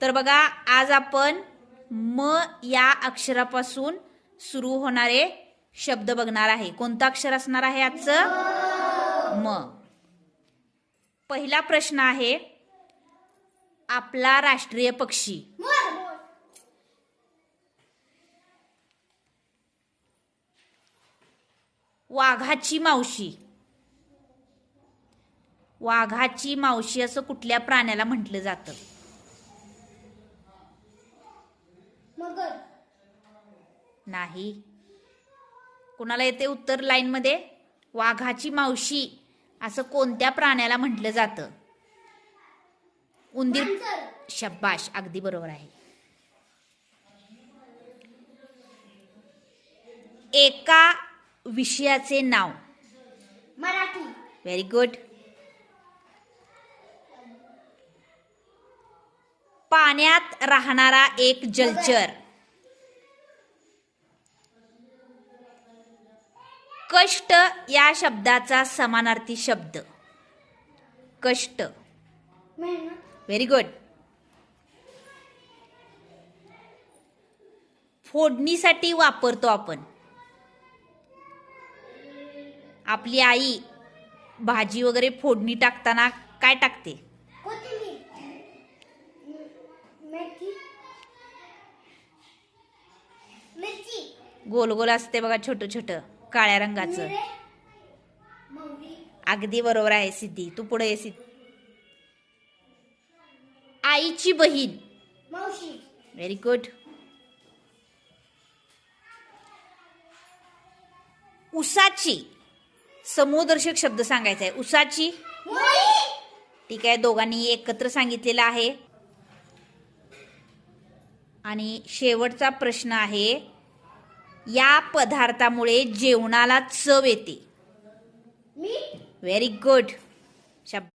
तर बघा आज आपण म या अक्षरापासून सुरू होणारे शब्द बघणार आहे. कोणतं अक्षर असणार आहे आजचं? म. पहिला प्रश्न आहे, आपला राष्ट्रीय पक्षी. वाघाची मावशी. वाघाची मावशी असं कुठल्या प्राण्याला म्हटलं जातं? मगर. नाही. कुणाला येते उत्तर लाईन मध्ये? वाघाची मावशी असं कोणत्या प्राण्याला म्हटलं जातं? उंदीर. शब्बाश, अगदी बरोबर आहे. एका विषयाचे नाव. मराठी. Very good. पाण्यात राहणारा एक जलचर. कष्ट या शब्दाचा समानार्थी शब्द. कष्ट. मेहनत. Very good. फोडणीसाठी वापरतो आपण. आपली आई भाजी वगैरे फोडणी टाकताना काय टाकते? कोथिंबीर. मेथी. मिरची. गोल गोल असते बघा, छोटं छोटं काळ्या रंगाचं. मिरे. मोहरी. अगदी बरोबर आहे सिद्धी. तू पुढे ये सिद्धी. आईची बहीण. मावशी. Very good. उसाची समूहदर्शक शब्द सांगायचा आहे. उसाची. मोळी. ठीक आहे, दोघांनी एकत्र सांगितलेलं आहे. आणि शेवटचा प्रश्न आहे, या पदार्थामुळे जेवणाला चव येते. मीठ. Very good. शब्द